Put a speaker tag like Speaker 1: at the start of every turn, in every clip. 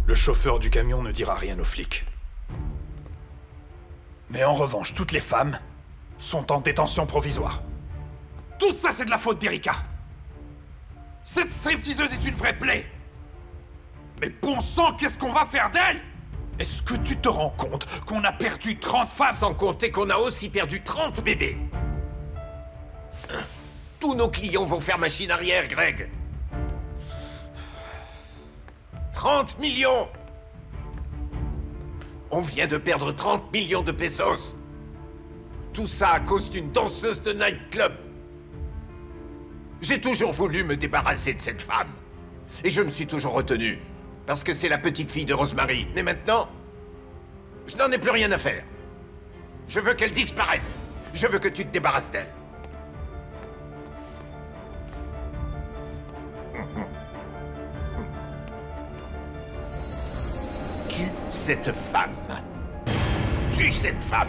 Speaker 1: Le chauffeur du camion ne dira rien aux flics. Mais en revanche, toutes les femmes sont en détention provisoire. Tout ça, c'est de la faute d'Erika. Cette stripteaseuse est une vraie plaie. Mais bon sang, qu'est-ce qu'on va faire d'elle? Est-ce que tu te rends compte qu'on a perdu 30 femmes?
Speaker 2: Sans compter qu'on a aussi perdu 30 bébés. Tous nos clients vont faire machine arrière, Greg. 30 millions! On vient de perdre 30 millions de pesos. Tout ça à cause d'une danseuse de nightclub. J'ai toujours voulu me débarrasser de cette femme. Et je me suis toujours retenu. Parce que c'est la petite fille de Rosemary. Mais maintenant, je n'en ai plus rien à faire. Je veux qu'elle disparaisse. Je veux que tu te débarrasses d'elle. Tue cette femme. Tue cette femme.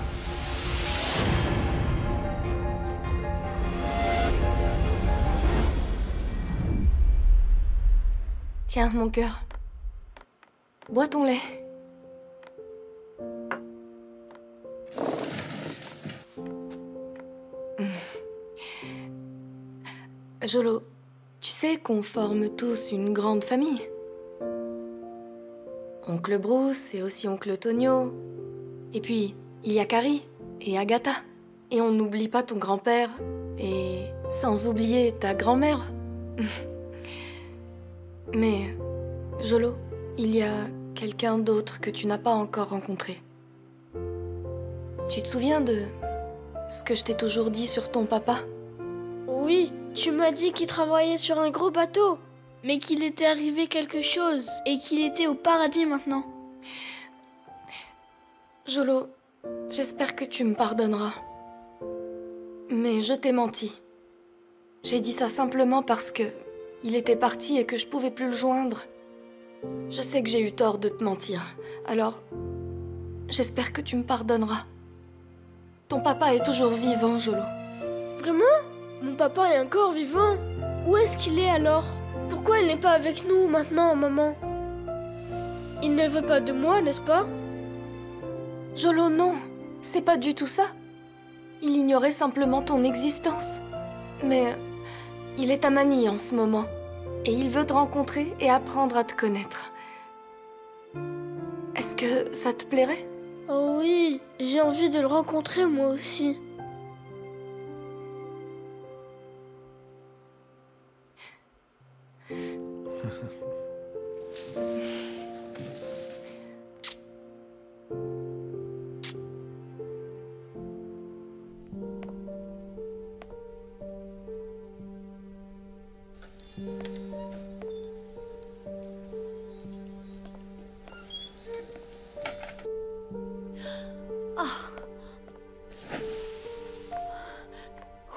Speaker 3: Tiens, mon cœur. Bois ton lait. Jolo, tu sais qu'on forme tous une grande famille. Oncle Bruce et aussi oncle Tonio. Et puis, il y a Carrie et Agatha. Et on n'oublie pas ton grand-père. Et sans oublier ta grand-mère. Mais, Jolo, il y a quelqu'un d'autre que tu n'as pas encore rencontré. Tu te souviens de ce que je t'ai toujours dit sur ton papa?
Speaker 4: Oui, tu m'as dit qu'il travaillait sur un gros bateau, mais qu'il était arrivé quelque chose et qu'il était au paradis maintenant.
Speaker 3: Jolo, j'espère que tu me pardonneras. Mais je t'ai menti. J'ai dit ça simplement parce que il était parti et que je pouvais plus le joindre. Je sais que j'ai eu tort de te mentir. Alors, j'espère que tu me pardonneras. Ton papa est toujours vivant, Jolo.
Speaker 4: Vraiment? Mon papa est encore vivant? Où est-ce qu'il est alors? Pourquoi il n'est pas avec nous maintenant, maman? Il ne veut pas de moi, n'est-ce pas?
Speaker 3: Jolo, non. C'est pas du tout ça. Il ignorait simplement ton existence. Mais il est à Manille en ce moment. Et il veut te rencontrer et apprendre à te connaître. Est-ce que ça te plairait?
Speaker 4: Oh oui, j'ai envie de le rencontrer moi aussi.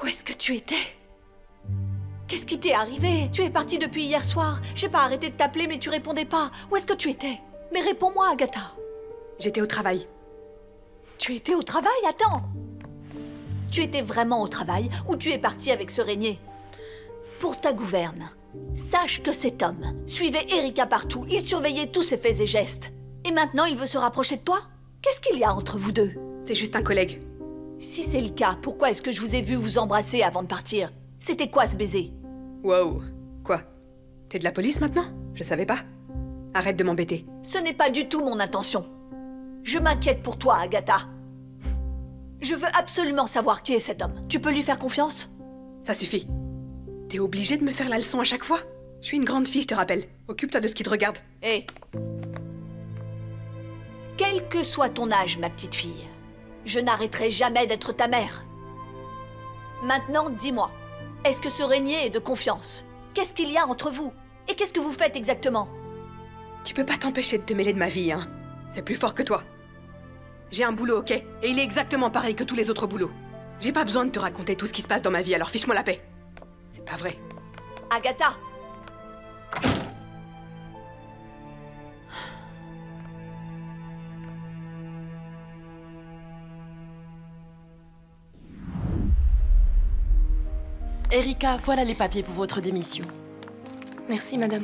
Speaker 5: Où est-ce que tu étais? Qu'est-ce qui t'est arrivé? Tu es partie depuis hier soir. J'ai pas arrêté de t'appeler, mais tu répondais pas. Où est-ce que tu étais? Mais réponds-moi, Agatha.
Speaker 6: J'étais au travail.
Speaker 5: Tu étais au travail? Attends. Tu étais vraiment au travail ou tu es partie avec ce régnier? Pour ta gouverne, sache que cet homme suivait Erika partout. Il surveillait tous ses faits et gestes. Et maintenant, il veut se rapprocher de toi? Qu'est-ce qu'il y a entre vous deux?
Speaker 6: C'est juste un collègue.
Speaker 5: Si c'est le cas, pourquoi est-ce que je vous ai vu vous embrasser avant de partir? C'était quoi ce baiser?
Speaker 6: Wow. Quoi? T'es de la police maintenant? Je savais pas. Arrête de m'embêter.
Speaker 5: Ce n'est pas du tout mon intention. Je m'inquiète pour toi, Agatha. Je veux absolument savoir qui est cet homme. Tu peux lui faire confiance?
Speaker 6: Ça suffit. T'es obligée de me faire la leçon à chaque fois? Je suis une grande fille, je te rappelle. Occupe-toi de ce qui te regarde.
Speaker 5: Hé! Quel que soit ton âge, ma petite fille, je n'arrêterai jamais d'être ta mère. Maintenant, dis-moi, est-ce que ce régnier est de confiance? Qu'est-ce qu'il y a entre vous? Et qu'est-ce que vous faites exactement?
Speaker 6: Tu peux pas t'empêcher de te mêler de ma vie, hein. C'est plus fort que toi. J'ai un boulot, ok? Et il est exactement pareil que tous les autres boulots. J'ai pas besoin de te raconter tout ce qui se passe dans ma vie, alors fiche-moi la paix. C'est pas vrai.
Speaker 5: Agatha!
Speaker 7: Erika, voilà les papiers pour votre démission.
Speaker 3: Merci, madame.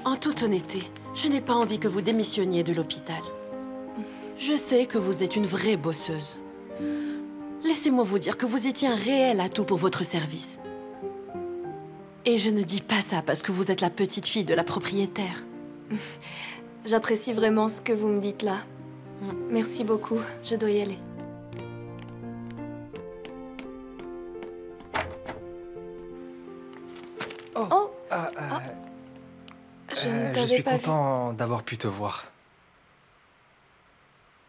Speaker 7: En toute honnêteté, je n'ai pas envie que vous démissionniez de l'hôpital. Je sais que vous êtes une vraie bosseuse. Laissez-moi vous dire que vous étiez un réel atout pour votre service. Et je ne dis pas ça parce que vous êtes la petite fille de la propriétaire.
Speaker 3: J'apprécie vraiment ce que vous me dites là. Merci beaucoup, je dois y aller. Oh, je ne
Speaker 8: Je
Speaker 3: t'avais
Speaker 8: suis
Speaker 3: pas vu.
Speaker 8: content d'avoir pu te voir.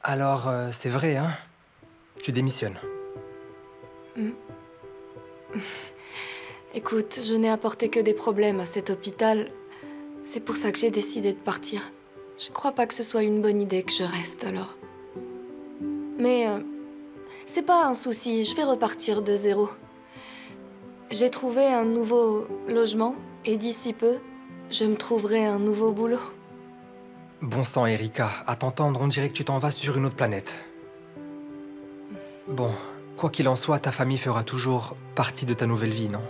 Speaker 8: Alors, c'est vrai, hein? Tu démissionnes.
Speaker 3: Écoute, je n'ai apporté que des problèmes à cet hôpital. C'est pour ça que j'ai décidé de partir. Je crois pas que ce soit une bonne idée que je reste alors. Mais c'est pas un souci, je vais repartir de zéro. J'ai trouvé un nouveau logement et d'ici peu, je me trouverai un nouveau boulot.
Speaker 8: Bon sang, Erika, à t'entendre, on dirait que tu t'en vas sur une autre planète. Bon, quoi qu'il en soit, ta famille fera toujours partie de ta nouvelle vie, non?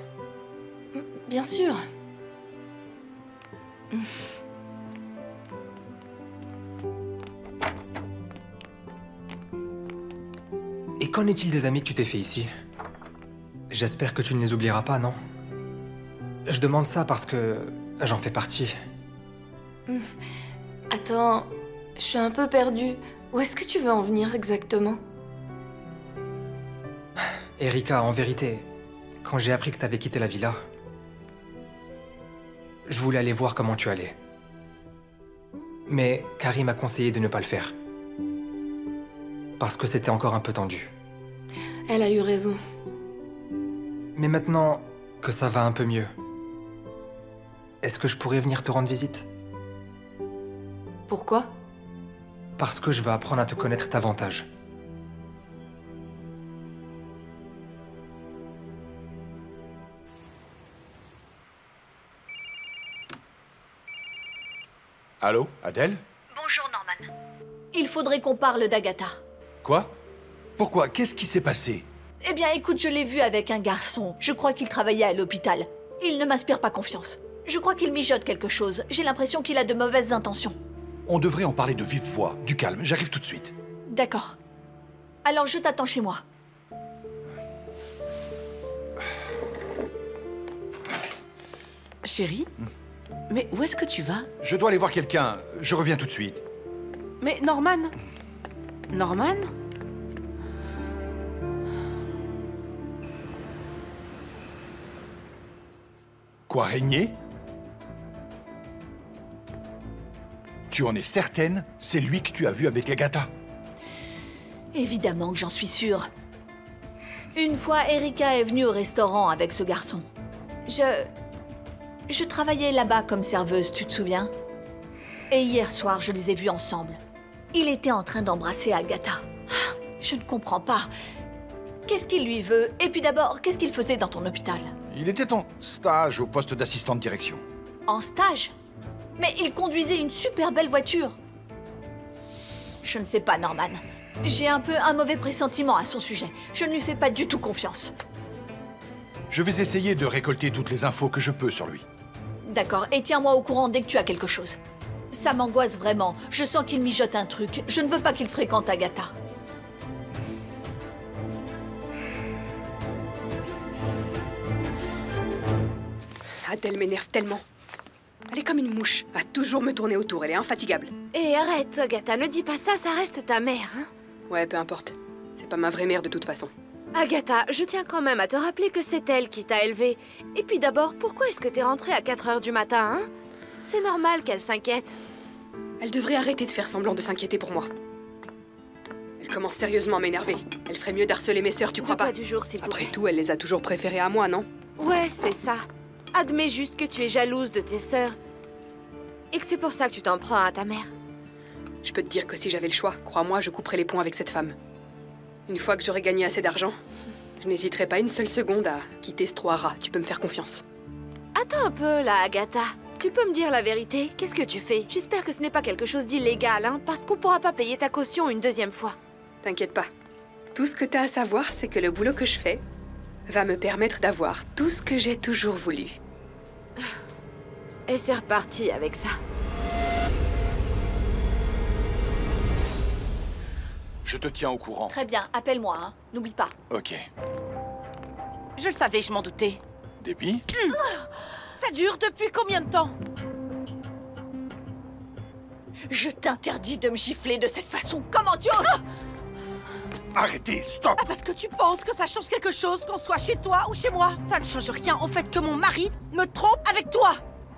Speaker 3: Bien sûr.
Speaker 8: Et qu'en est-il des amis que tu t'es fait ici? J'espère que tu ne les oublieras pas, non? Je demande ça parce que j'en fais partie.
Speaker 3: Attends, je suis un peu perdue. Où est-ce que tu veux en venir exactement?
Speaker 8: Erika, en vérité, quand j'ai appris que t'avais quitté la villa, je voulais aller voir comment tu allais. Mais Carrie m'a conseillé de ne pas le faire. Parce que c'était encore un peu tendu.
Speaker 3: Elle a eu raison.
Speaker 8: Mais maintenant que ça va un peu mieux, est-ce que je pourrais venir te rendre visite?
Speaker 3: Pourquoi?
Speaker 8: Parce que je veux apprendre à te connaître davantage.
Speaker 1: Allô, Adèle?
Speaker 5: Bonjour Norman. Il faudrait qu'on parle d'Agatha.
Speaker 1: Quoi? Pourquoi? Qu'est-ce qui s'est passé?
Speaker 5: Eh bien écoute, je l'ai vu avec un garçon. Je crois qu'il travaillait à l'hôpital. Il ne m'inspire pas confiance. Je crois qu'il mijote quelque chose. J'ai l'impression qu'il a de mauvaises intentions.
Speaker 1: On devrait en parler de vive voix, du calme. J'arrive tout de suite.
Speaker 5: D'accord. Alors je t'attends chez moi.
Speaker 7: Chérie? Mais où est-ce que tu vas?
Speaker 1: Je dois aller voir quelqu'un. Je reviens tout de suite.
Speaker 7: Mais Norman? Norman?
Speaker 1: Quoi, régner? Tu en es certaine? C'est lui que tu as vu avec Agatha?
Speaker 5: Évidemment que j'en suis sûre. Une fois, Erika est venue au restaurant avec ce garçon. Je travaillais là-bas comme serveuse, tu te souviens? Et hier soir, je les ai vus ensemble. Il était en train d'embrasser Agatha. Ah, je ne comprends pas. Qu'est-ce qu'il lui veut? Et puis d'abord, qu'est-ce qu'il faisait dans ton hôpital?
Speaker 1: Il était en stage au poste d'assistant de direction.
Speaker 5: En stage? Mais il conduisait une super belle voiture. Je ne sais pas, Norman. J'ai un peu un mauvais pressentiment à son sujet. Je ne lui fais pas du tout confiance.
Speaker 1: Je vais essayer de récolter toutes les infos que je peux sur lui.
Speaker 5: D'accord, et tiens-moi au courant dès que tu as quelque chose. Ça m'angoisse vraiment. Je sens qu'il mijote un truc. Je ne veux pas qu'il fréquente Agatha.
Speaker 6: Adèle m'énerve tellement. Elle est comme une mouche, à toujours me tourner autour, elle est infatigable.
Speaker 9: Et arrête, Agatha, ne dis pas ça, ça reste ta mère, hein.
Speaker 6: Ouais, peu importe. C'est pas ma vraie mère de toute façon.
Speaker 9: Agatha, je tiens quand même à te rappeler que c'est elle qui t'a élevée. Et puis d'abord, pourquoi est-ce que t'es rentrée à 4 h du matin, hein? C'est normal qu'elle s'inquiète.
Speaker 6: Elle devrait arrêter de faire semblant de s'inquiéter pour moi. Elle commence sérieusement à m'énerver. Elle ferait mieux d'harceler mes sœurs, tu crois
Speaker 9: Du pas
Speaker 6: pas?
Speaker 9: du jour, s'il vous
Speaker 6: Après
Speaker 9: plaît.
Speaker 6: tout, elle les a toujours préférées à moi, non?
Speaker 9: Ouais, c'est ça. Admets juste que tu es jalouse de tes sœurs. Et que c'est pour ça que tu t'en prends à ta mère.
Speaker 6: Je peux te dire que si j'avais le choix, crois-moi, je couperais les ponts avec cette femme. Une fois que j'aurai gagné assez d'argent, je n'hésiterai pas une seule seconde à quitter ce trou à rats. Tu peux me faire confiance.
Speaker 9: Attends un peu, là, Agatha. Tu peux me dire la vérité? Qu'est-ce que tu fais? J'espère que ce n'est pas quelque chose d'illégal, hein, parce qu'on pourra pas payer ta caution une deuxième fois.
Speaker 6: T'inquiète pas. Tout ce que t'as à savoir, c'est que le boulot que je fais va me permettre d'avoir tout ce que j'ai toujours voulu.
Speaker 9: Et c'est reparti avec ça.
Speaker 10: Je te tiens au courant.
Speaker 5: Très bien, appelle-moi, hein. N'oublie pas.
Speaker 10: Ok.
Speaker 11: Je le savais, je m'en doutais.
Speaker 10: Debbie?
Speaker 11: Ça dure depuis combien de temps? Je t'interdis de me gifler de cette façon. Comment tu oses?
Speaker 10: Arrêtez, stop!
Speaker 11: Ah, parce que tu penses que ça change quelque chose qu'on soit chez toi ou chez moi? Ça ne change rien au fait que mon mari me trompe avec toi.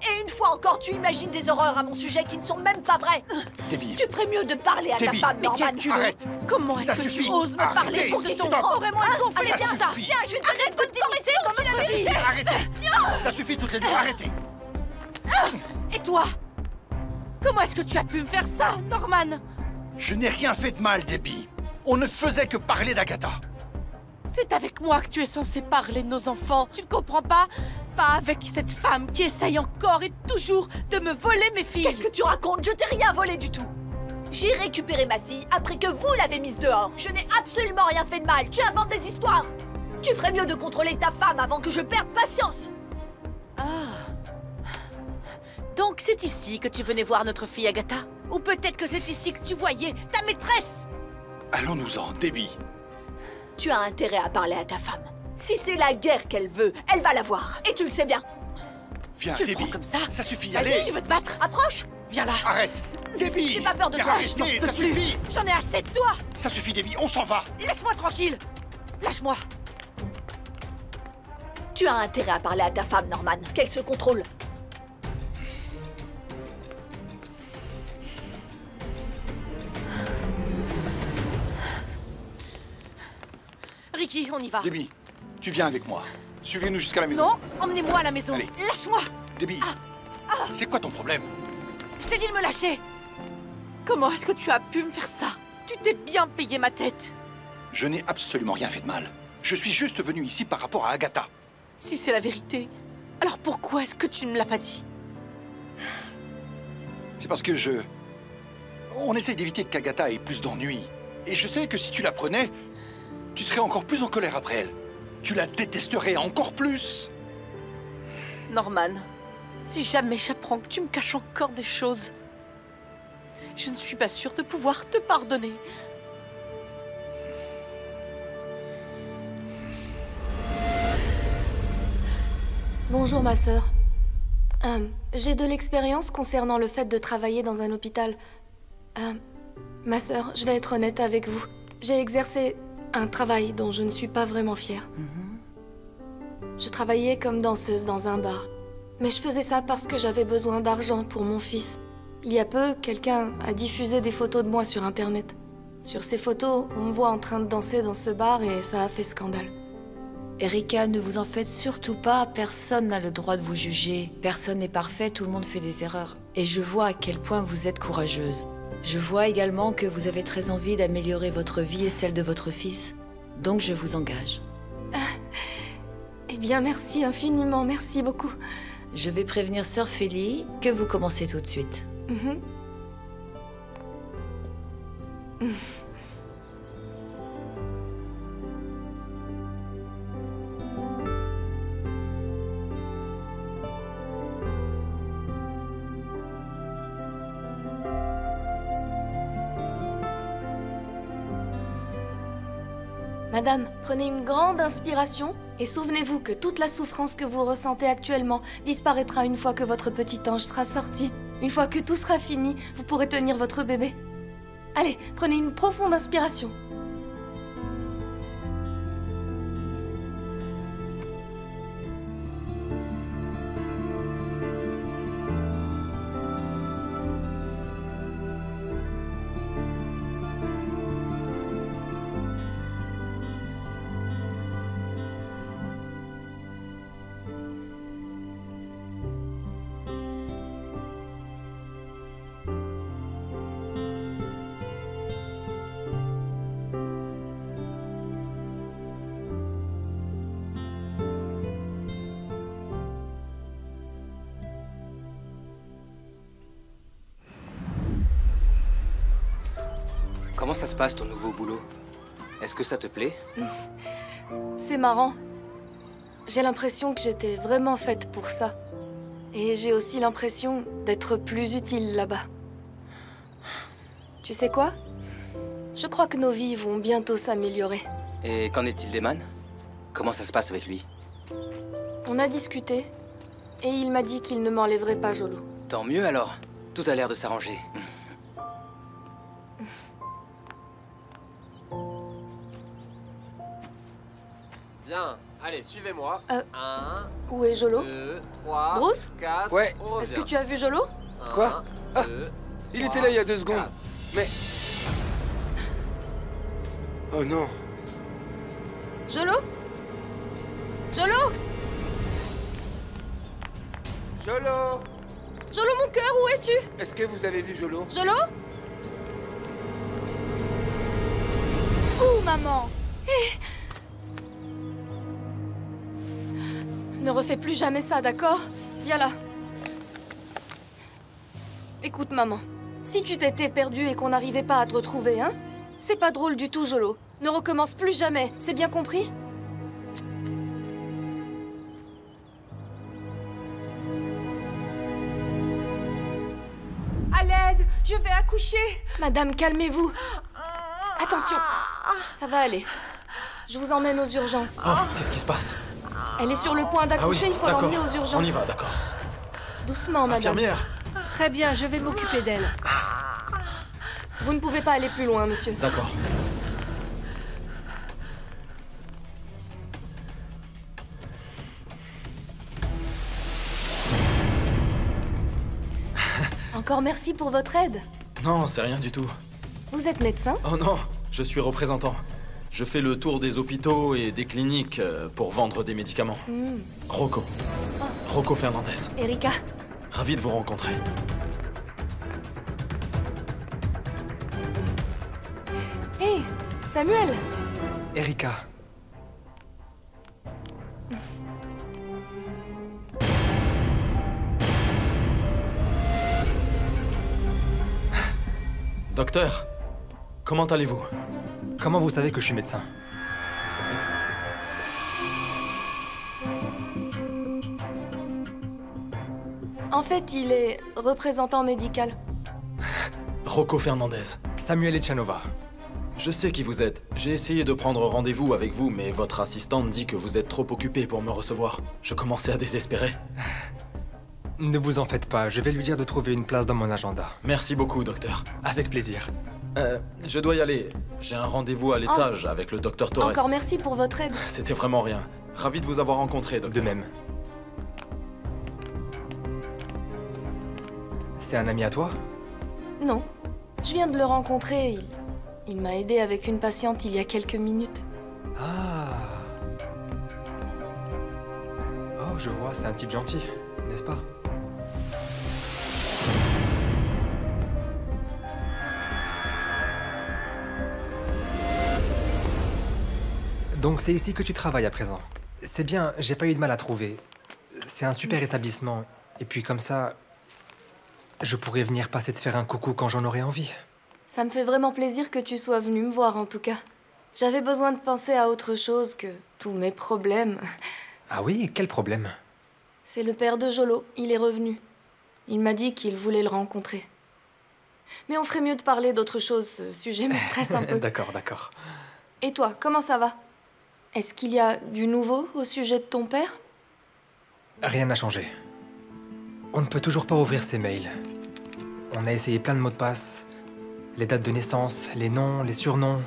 Speaker 5: Et une fois encore, tu imagines des horreurs à mon sujet qui ne sont même pas vraies.
Speaker 10: Debbie!
Speaker 5: Tu ferais mieux de parler à ta
Speaker 10: Debbie,
Speaker 5: femme,
Speaker 11: mais quel
Speaker 5: Norman.
Speaker 11: culot!
Speaker 10: Arrête!
Speaker 11: Comment
Speaker 10: Ça
Speaker 11: est-ce que
Speaker 10: suffit.
Speaker 11: tu oses me parler
Speaker 10: Arrêtez,
Speaker 11: sans que ton
Speaker 10: stop.
Speaker 11: vraiment une gonflée
Speaker 10: Ça
Speaker 11: comme ça?
Speaker 10: suffit.
Speaker 5: Tiens, je vais te donner une petite lycée comme tu
Speaker 10: Ça
Speaker 5: l'avais
Speaker 10: suffit,
Speaker 5: fait.
Speaker 10: arrêtez! Ça suffit toutes les deux, arrêtez!
Speaker 11: Et toi? Comment est-ce que tu as pu me faire ça, Norman?
Speaker 10: Je n'ai rien fait de mal, Debbie. On ne faisait que parler d'Agatha.
Speaker 11: C'est avec moi que tu es censé parler de nos enfants. Tu ne comprends pas? Pas avec cette femme qui essaye encore et toujours de me voler mes filles.
Speaker 5: Qu'est-ce que tu racontes? Je t'ai rien volé du tout. J'ai récupéré ma fille après que vous l'avez mise dehors. Je n'ai absolument rien fait de mal. Tu inventes des histoires. Tu ferais mieux de contrôler ta femme avant que je perde patience.
Speaker 11: Ah. Donc c'est ici que tu venais voir notre fille Agatha? Ou peut-être que c'est ici que tu voyais ta maîtresse?
Speaker 10: Allons-nous-en, Debbie.
Speaker 5: Tu as intérêt à parler à ta femme. Si c'est la guerre qu'elle veut, elle va la voir. Et tu le sais bien.
Speaker 10: Viens,
Speaker 11: Tu le
Speaker 10: Debbie.
Speaker 11: prends comme ça?
Speaker 10: Ça suffit,
Speaker 11: Vas-y,
Speaker 10: allez!
Speaker 11: tu veux te battre?
Speaker 5: Approche.
Speaker 11: Viens là.
Speaker 10: Arrête! Debbie!
Speaker 5: J'ai pas peur de
Speaker 10: Mais
Speaker 5: toi,
Speaker 11: je n'en
Speaker 10: arrêtez,
Speaker 11: peux
Speaker 10: ça
Speaker 11: plus.
Speaker 10: suffit!
Speaker 11: J'en ai assez de toi.
Speaker 10: Ça suffit, Debbie, on s'en va!
Speaker 11: Laisse-moi tranquille. Lâche-moi.
Speaker 5: Tu as intérêt à parler à ta femme, Norman. Qu'elle se contrôle.
Speaker 11: Ricky, on y va.
Speaker 10: Debbie, tu viens avec moi. Suivez-nous jusqu'à la maison.
Speaker 11: Non, emmenez-moi à la maison.
Speaker 10: Allez.
Speaker 11: Lâche-moi.
Speaker 10: Debbie, c'est quoi ton problème?
Speaker 11: Je t'ai dit de me lâcher. Comment est-ce que tu as pu me faire ça? Tu t'es bien payé ma tête.
Speaker 10: Je n'ai absolument rien fait de mal. Je suis juste venu ici par rapport à Agatha.
Speaker 11: Si c'est la vérité, alors pourquoi est-ce que tu ne me l'as pas dit?
Speaker 10: C'est parce que on essaie d'éviter qu'Agatha ait plus d'ennuis. Et je sais que si tu la prenais, tu serais encore plus en colère après elle. Tu la détesterais encore plus.
Speaker 11: Norman, si jamais j'apprends que tu me caches encore des choses, je ne suis pas sûre de pouvoir te pardonner.
Speaker 3: Bonjour ma sœur. J'ai de l'expérience concernant le fait de travailler dans un hôpital. Ma sœur, je vais être honnête avec vous. J'ai exercé un travail dont je ne suis pas vraiment fière. Je travaillais comme danseuse dans un bar. Mais je faisais ça parce que j'avais besoin d'argent pour mon fils. Il y a peu, quelqu'un a diffusé des photos de moi sur Internet. Sur ces photos, on me voit en train de danser dans ce bar et ça a fait scandale.
Speaker 12: Erika, ne vous en faites surtout pas, personne n'a le droit de vous juger. Personne n'est parfait, tout le monde fait des erreurs. Et je vois à quel point vous êtes courageuse. Je vois également que vous avez très envie d'améliorer votre vie et celle de votre fils. Donc je vous engage.
Speaker 3: Eh bien, merci infiniment, merci beaucoup.
Speaker 12: Je vais prévenir Sœur Félie que vous commencez tout de suite.
Speaker 3: Madame, prenez une grande inspiration et souvenez-vous que toute la souffrance que vous ressentez actuellement disparaîtra une fois que votre petit ange sera sorti. Une fois que tout sera fini, vous pourrez tenir votre bébé. Allez, prenez une profonde inspiration.
Speaker 13: Comment ça se passe ton nouveau boulot? Est-ce que ça te plaît?
Speaker 3: C'est marrant. J'ai l'impression que j'étais vraiment faite pour ça. Et j'ai aussi l'impression d'être plus utile là-bas. Tu sais quoi? Je crois que nos vies vont bientôt s'améliorer.
Speaker 13: Et qu'en est-il d'Eman? Comment ça se passe avec lui?
Speaker 3: On a discuté, et il m'a dit qu'il ne m'enlèverait pas Jolo.
Speaker 13: Tant mieux alors. Tout a l'air de s'arranger.
Speaker 14: Bien, allez, suivez-moi. 1,
Speaker 3: Où est Jolo?
Speaker 14: 2, 3,
Speaker 3: Bruce?
Speaker 14: 4,
Speaker 10: Ouais.
Speaker 3: Est-ce que tu as vu Jolo?
Speaker 10: Quoi? Ah, il était là il y a 2 secondes. Mais... Oh non.
Speaker 3: Jolo? Jolo?
Speaker 10: Jolo!
Speaker 3: Jolo, mon cœur, où es-tu?
Speaker 10: Est-ce que vous avez vu Jolo?
Speaker 3: Jolo? Ouh, maman! Ne refais plus jamais ça, d'accord? Viens là. Écoute, maman. Si tu t'étais perdue et qu'on n'arrivait pas à te retrouver, hein? C'est pas drôle du tout, Jolo. Ne recommence plus jamais, c'est bien compris?
Speaker 15: À l'aide! Je vais accoucher!
Speaker 3: Madame, calmez-vous. Attention, ça va aller. Je vous emmène aux urgences.
Speaker 1: Oh, qu'est-ce qui se passe?
Speaker 3: Elle est sur le point d'accoucher, il faut l'emmener aux urgences.
Speaker 1: On y va, d'accord.
Speaker 3: Doucement, madame.
Speaker 1: Infirmière!
Speaker 9: Très bien, je vais m'occuper d'elle.
Speaker 3: Vous ne pouvez pas aller plus loin, monsieur.
Speaker 1: D'accord.
Speaker 3: Encore merci pour votre aide.
Speaker 16: Non, c'est rien du tout.
Speaker 3: Vous êtes médecin?
Speaker 16: Oh non, je suis représentant. Je fais le tour des hôpitaux et des cliniques pour vendre des médicaments. Rocco. Rocco Fernandez.
Speaker 3: Erika.
Speaker 16: Ravi de vous rencontrer.
Speaker 3: Hé, Samuel.
Speaker 8: Erika.
Speaker 16: Docteur, comment allez-vous?
Speaker 8: Comment vous savez que je suis médecin?
Speaker 3: En fait, il est représentant médical.
Speaker 16: Rocco Fernandez.
Speaker 8: Samuel Echanova.
Speaker 16: Je sais qui vous êtes. J'ai essayé de prendre rendez-vous avec vous, mais votre assistante dit que vous êtes trop occupé pour me recevoir. Je commençais à désespérer.
Speaker 8: Ne vous en faites pas, je vais lui dire de trouver une place dans mon agenda.
Speaker 16: Merci beaucoup, docteur.
Speaker 8: Avec plaisir.
Speaker 16: Je dois y aller. J'ai un rendez-vous à l'étage avec le docteur Torres.
Speaker 3: Encore merci pour votre aide.
Speaker 16: C'était vraiment rien. Ravi de vous avoir rencontré, docteur.
Speaker 8: De même. C'est un ami à toi?
Speaker 3: Non. Je viens de le rencontrer. Il m'a aidé avec une patiente il y a quelques minutes.
Speaker 8: Ah. Oh, je vois, c'est un type gentil, n'est-ce pas? Donc c'est ici que tu travailles à présent. C'est bien, j'ai pas eu de mal à trouver. C'est un super établissement. Et puis comme ça, je pourrais venir passer te faire un coucou quand j'en aurai envie.
Speaker 3: Ça me fait vraiment plaisir que tu sois venu me voir en tout cas. J'avais besoin de penser à autre chose que tous mes problèmes.
Speaker 8: Ah oui, quel problème?
Speaker 3: C'est le père de Jolo, il est revenu. Il m'a dit qu'il voulait le rencontrer. Mais on ferait mieux de parler d'autre chose, ce sujet me stresse un peu.
Speaker 8: D'accord, d'accord.
Speaker 3: Et toi, comment ça va? Est-ce qu'il y a du nouveau au sujet de ton père?
Speaker 8: Rien n'a changé. On ne peut toujours pas ouvrir ses mails. On a essayé plein de mots de passe, les dates de naissance, les noms, les surnoms.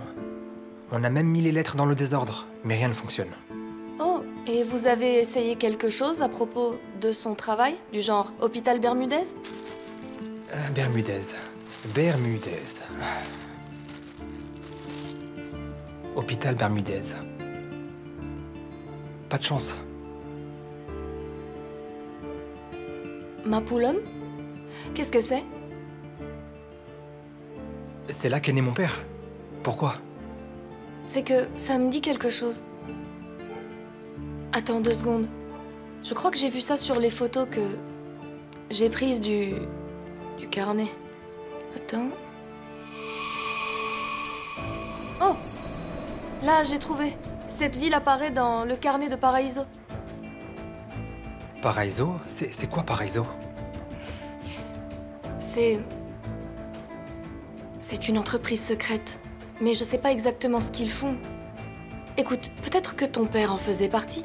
Speaker 8: On a même mis les lettres dans le désordre, mais rien ne fonctionne.
Speaker 3: Oh, et vous avez essayé quelque chose à propos de son travail, du genre hôpital Bermudez?
Speaker 8: Bermudez. Bermudez. Hôpital Bermudez. Pas de chance.
Speaker 3: Mapoulon? Qu'est-ce que c'est?
Speaker 8: C'est là qu'est né mon père. Pourquoi?
Speaker 3: C'est que ça me dit quelque chose. Attends 2 secondes. Je crois que j'ai vu ça sur les photos que j'ai prises du carnet. Attends. Oh! Là, j'ai trouvé. Cette ville apparaît dans le carnet de Paraíso.
Speaker 8: Paraiso? C'est quoi Paraiso?
Speaker 3: C'est une entreprise secrète. Mais je sais pas exactement ce qu'ils font. Écoute, peut-être que ton père en faisait partie?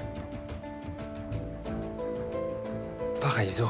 Speaker 8: Paraiso...